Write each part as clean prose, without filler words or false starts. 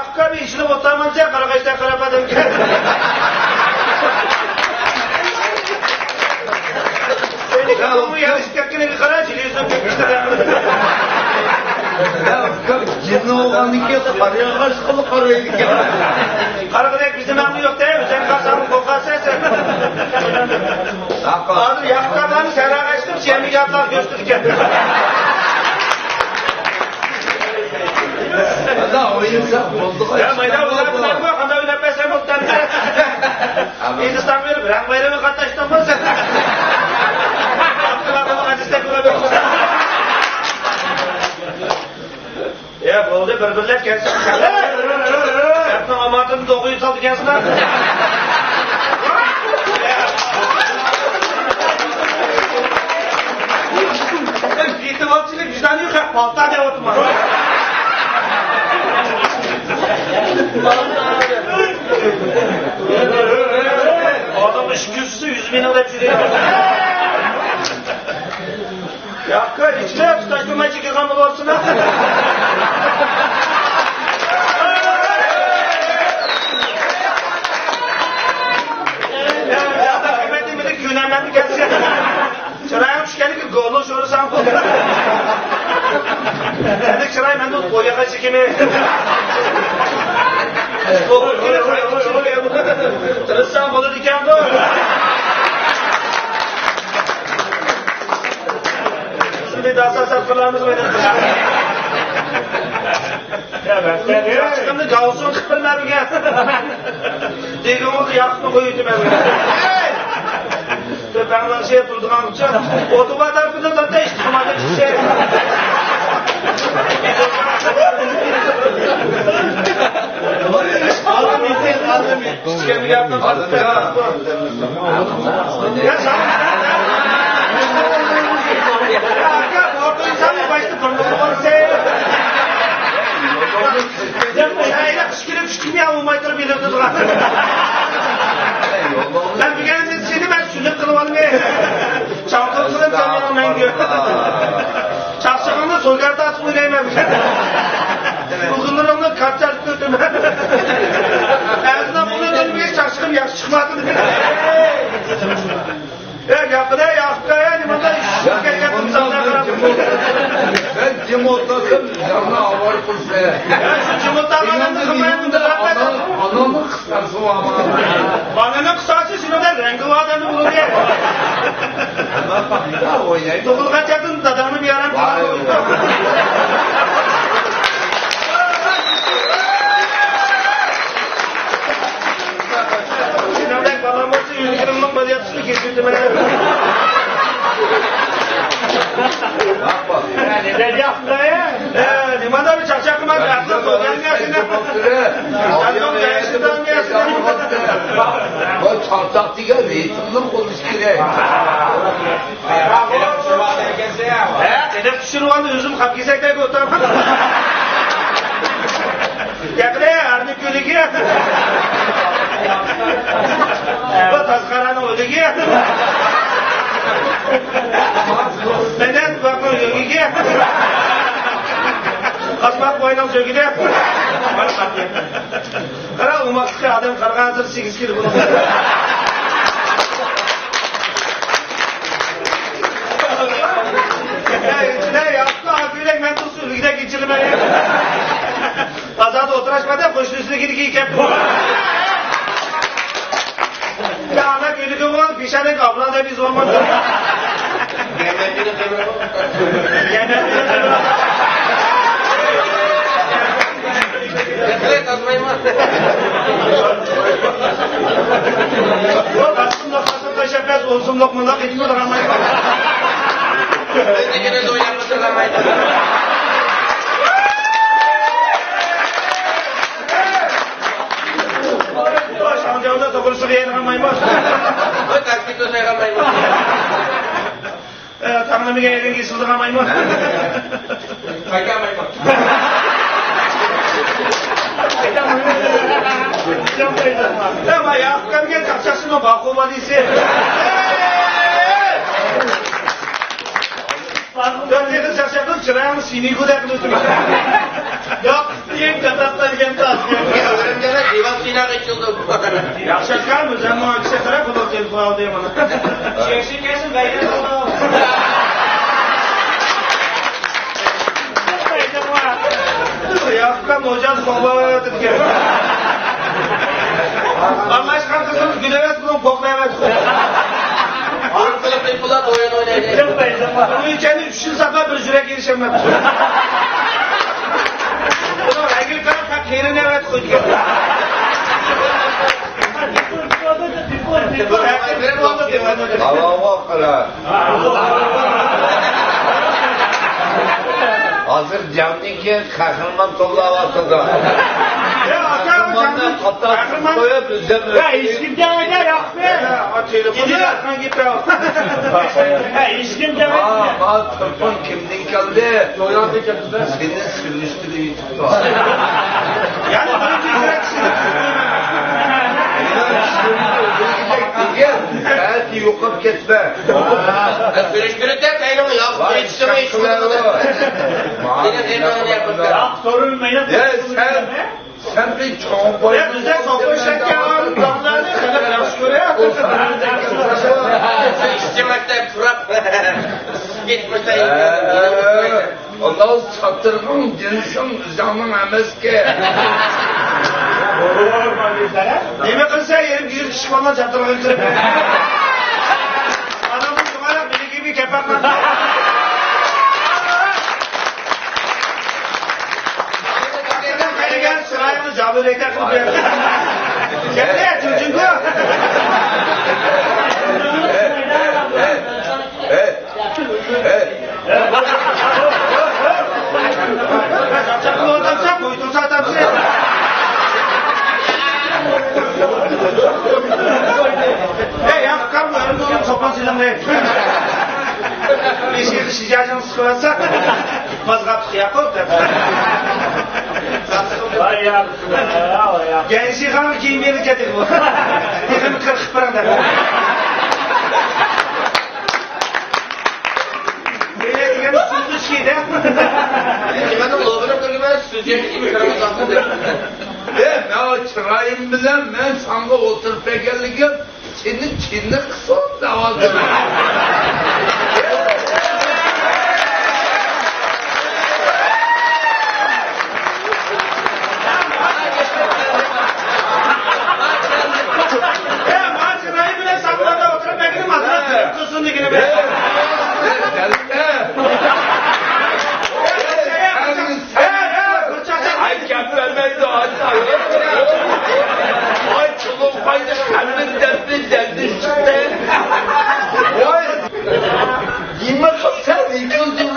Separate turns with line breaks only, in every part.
yakka bir işini oturmanca karakaşta karapadım ki. Bunu yarıştıkken bir kara çiliyorsun işte.
Ya cinli olan iki karıya kaçkalı karaydık ya.
Karagıdak bizim anlı yok değil mi? Sen kasanın kokası sen. Adı yakkadan sera kaçtım, çemik atlar gösterken.
Da oyunsak bulduk.
Ya mayda uzaklılar mı? Kanda oynatmasa muhtemelen. Hindistan verir, bırak bayramı katlaştın mı sen? Aklılarımı acıstek olabilir. Ya oldu birbirler gelsin. Yaptın amatını dokuyu saldı gelsin abi. İhtimalçılık vicdanı yok ya. Balta ne oturma. Adamın şükürsüzü 100.000 lira çürüyor. Yakka içine tutaştırma çıkırgan mı olsun ha? Ya da kıymetli bir de günemlendi gelsin. Çırağım şükeni ki gollu şoru sen koy. Sen de çırağım ben de boyaka çekimi. Tırıssam olur diken de Şimdi daha sasat fırlarımız oynadı. Ya ben seni... Çıkımda gavsun kıpırlar gel. Degim oldu yaktı koyucu ben. Ben şey yapıldıgan için otoba tarafında da iştimadı şey. Aldım. Şikemi yaptım. Ya sen... Ya orada insan mı başta konuşuyor sen? Ya kışkırıp ya olmaytır bilirdi duran. Ben bir kere seni ben sünnet kılıp alayım ya. Çavuklu kılıp sen yanıma gidiyor. Çavşakında soygarda asıl oynayamam. Uzunlarımda kaçar tutum. Ağzından bunu dönmeye çalıştım yaş çıkmadı. Ya yapıda ya limanda şirket yaptım sana karabım.
Ben cimotlasın canına avar kursa.
Ya şu cimotlarla da kımayım da bırakmadım.
Anamı kısarsın ama.
Ananın kısası şimdi de rengi var da ne olur ya.
Ya oynayın.
Dokulu kaçırdın dadanı bir yaran falan koydu. Şimdi babam olsa yüzgürümün balyatısını kesildi bana. Neden yaptı ya? Limanda bir çarşak mı? Atla soğuyan gelsin. Canım yaşından gelsin.
Bak çarşak diye reytinler konuşturuyor.
Edep pişirvandı üzüm kapkisekte götürdüm. Yakıda ya ardık gölü ki. Bu tazkaranın ödü ki. Neden bakın yogi ki? Asmak boyundan söküde. Kara umaklıkta adam karga hazır 8 kilo bunu. Ne yaptı afiyet ben tutsun gide geçirmeye. Azada oturaşmadan koşun üstüne gidip keptim. Ya ana köylü olan pişane kabına da biz olmadı. Yemeğini kıvıralım. Evet, azmayım var. Yok, aslında lokmasında şefes, olsun lokmada gitmiyor da kalmayı var. Ötekine de oynanmıştır kalmayı. Şamcağında tokuluşu diye kalmayı var. O taktik öteye kalmayı var. Tanrı bir gelin giysildi kalmayı var. Kayka kalmayı var. Ama ya, kami kapsasın o bakoma diyse. Dön dedi şaşırdım çırağını sini kudak lütfen. Yok, diye katattan yemde
Öğren gene divan suyuna geçildim.
Yaxshi aytganmiz, ammo ikkita taraf bo'lib telefon oldi mana. Cheksi kelsin, bayram oldi. Yoqqan mo'jaz qo'yib ketgan. Almash ham qizimiz gülevet bilan qo'qlayapti.
Qilib qilib o'yin o'ynaydi.
Buning uchun 3 yil safar bir yurak erishmayapti. Buni rangil qarab haq yerinayapti qo'ygan.
Allah'a kara. Hazır camdaki kahraman tollavatı da.
Ya
Kahramanlar katar koyup üzerine.
Ya işkim demede yok be. Telefonu yakma gitti. Ya işkim demede.
Aa, telefon kimden geldi? Seni sürüştürüyor tuttu.
Yani bunu tezerek
Belki yokup gitme.
Sürüştürük de peynimi yaptı. Yetiştirme içmedi. Yine hemen yapıldı.
sorulmayın.
Ya sen bir çoğun
Ya bize sopa şeker damlarını kadar yaxşı görüyor.
İstemekte pırap. Gitmişler.
Ondan çatırmam cinsin zaman emeski.
Neme kılsa yerim gizli kişi falan çatır öldürüp. Adamın kumara beni gibi kepakla. Beni gel sırayını cabı rekler kılıyor. Gel çocuğun bu. Çapçaklı otamsa boyutunsa atamsa. Yapkan bugün toplantıyla ne? Bir şey dışıcağını sıkılırsa mazgat yapıp da. Gençliği hanım giymeyeli getir bu. Bizim 40 paranda. Böyle diyen sözlü şeyde.
Benim lobunu kırmaya süzecek gibi kırmızı atladı.
Ben çırayım bilen ben sana oturup gelirken senin çinli kısa davazım.
Çırayı bile saklarda oturup bekledim. Adına kızını yine be.
Ay keflemedi ay çoluk payda kalbin derdi çıktı. Vay. Yeme sen yıkıldın.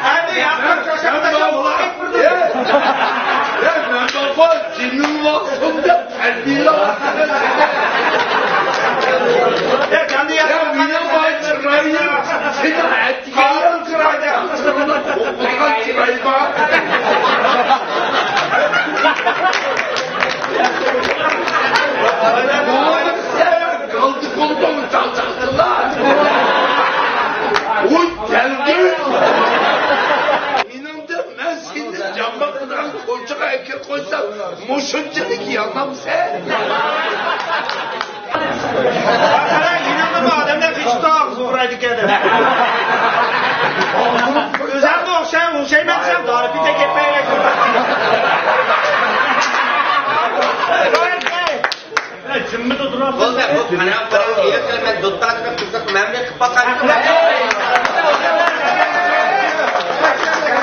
Hadi yapma şaşırma da bulak burada.
Ya ben baba senin vaktinde terbiyeli
Ya kendi
ya mine var çırayım. Seni hayat
Kalın çırayda.
Okuldan çırayım ha. Oğlum sen kaldı kolda mı çalacaksın lan? Uy geldi. İnandım ben senin cambakından kolçak erkek koysam moşunculuk yanmam sen.
Sana inandım mı adamlar hiç daha zoraydı geldi. Özel de okşaymaksam tarifi tek etmeyle Cımbı da duran.
Bu da bu kanal falan yersen ben tuttak ve kızık memle kıpakan.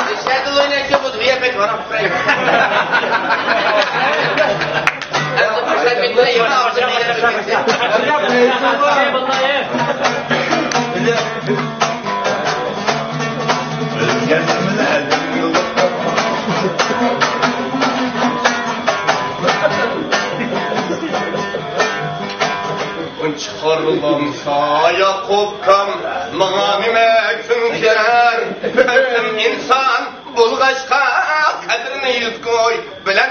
Dışarıda oynayacak bu dünya pek var. Hem de kuşlar bittiğinde yine avcına Çıkarılan saya kopkam Mağamime künker Öldüm insan bulgaçka Kadrini yüz koy bilen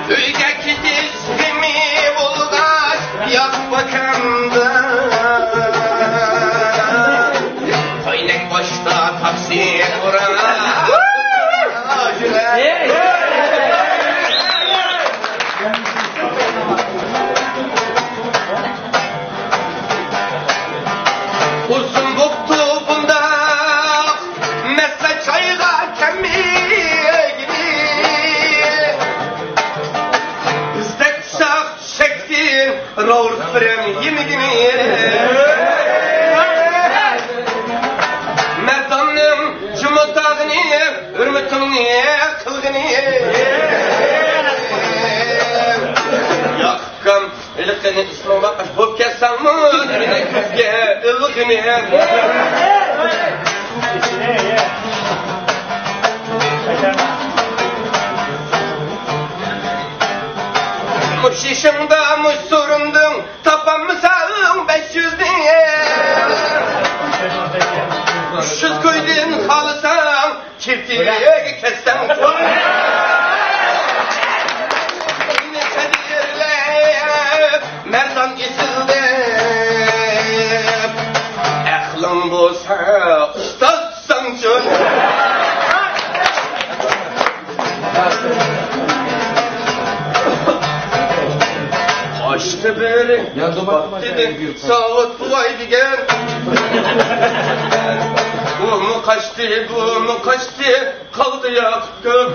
Üydeki dizgimi bulgaç Yak bakın süremde Koynek başta taksi uğrana Uzun buktu bunda mesle çayga kemmiye gibi Bizde kuşak çektin ravurt frem yemigini Merdanım cumutağını hürmetini kılgını Yakkam ılıkını ismi bakış bop kessem mi dibine küzge ılıkını Muş işimde muş sorundun tapan mısın 500 diye 500 koydun kalırsan çiftliğe kessem Merdan isildi Aklın bolsa ustadsan çöl Açtı beri dedi sağlık bulay digen Bu mu kaçtı kaldı yaktı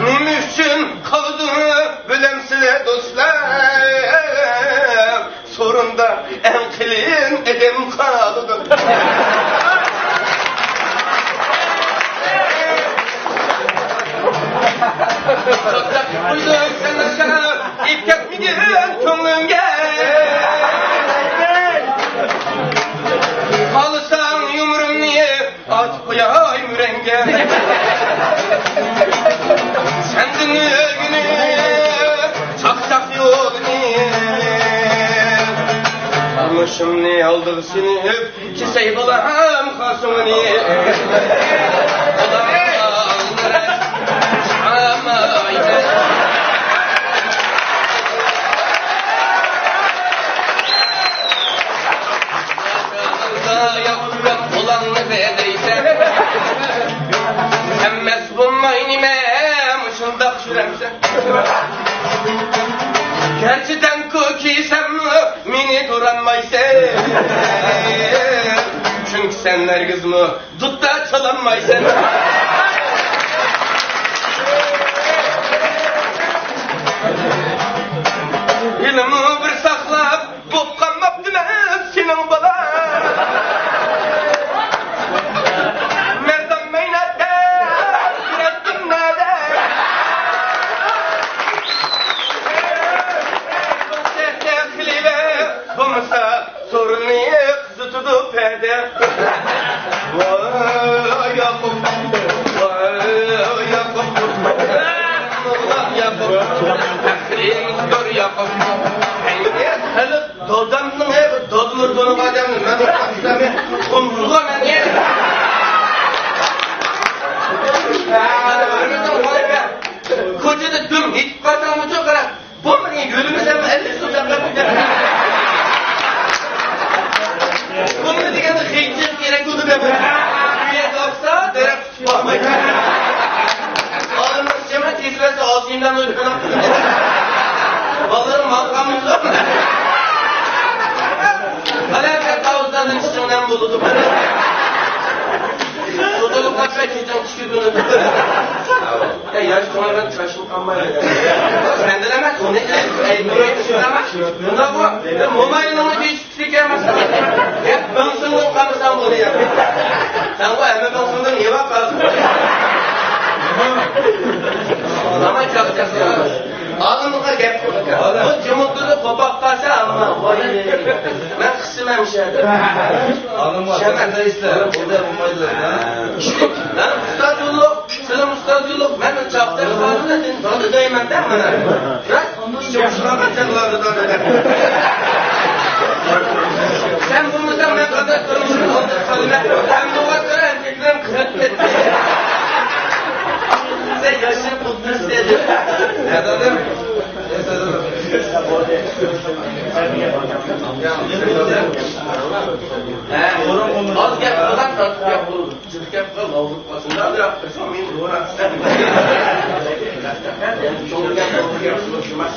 Nim üçün kaldığını bilemsize dostlar Sorunda enkilin edem kaldı Çoktak buyduk sen aşağı İpket mi giren könlünge Kalırsan yumrum niye at koyayım renge Sendin günü çak yolunu Almışım ne aldık seni ki seybalarım kasımını Olanlara çamaydı Yapıp olanı bedeyse Emmez bulmayınime mışıldak şüremse Gerçekten kukiysem mini duranmayse Çünkü senler kızımı tut da çalanmaysen Ilimi bir saklap bop kalmaptı ben senin bala Merdan meynette yürektim nerede Bulmasa sorunu kızı tutup perde Vay Yakup Vay Yakup Allah Yakup Akrim gör Yakup Hele dodamın hep dodulur donu bademim Ben aksami kumsula men ye Kocada düm hiç batamı çok ara Bu mu niye gülümü sen elli tutacağım Bunu diyene heykel gerek oldu be. Bir yoksa derek bakmayın. Alın cemaat kesmesi ağzından öldürün. Balırım makamımız var mı? Alaka tavuzdan içimden buldum. Sodoluk kaçma keçen çıkıyor bunu. Ya yaş sonradan tıraşım kalmaya. Sen de demez. O ne? Buraya çıkama. Bunda bu. Momayla onu hiç fikirmez. Hep ben sınırım kalırsan bunu yap. Sen bu emme ben sınırım niye bak kalsın? Ama çakacaksın. Alın bu kadar gep. Bu cumhurda kopak kalsa ama. Ben kısmemişim.
Alın var. Sen de iste. Burada olmaydı.
Lan ustaduluk, selam ustaduluk. Ben de çakta kaldı da sen tadı daymam değil mi? Bırak, işte kuşuna sen vardı da öyle. Sen bundan ne kadar konuşun oldu kalına. Hem de o kadar erkeklerim kırık etti. Sen yaşını buldun istedin.
Ne dedim? Ne dedim?
Az gap qilgan tortib gap bo'ldi. Chiqib gap qilib mavzu qolsin. Hozir yoqtirsan men to'g'ri. Endi cho'g'ri gap to'g'ri gap qilishmas.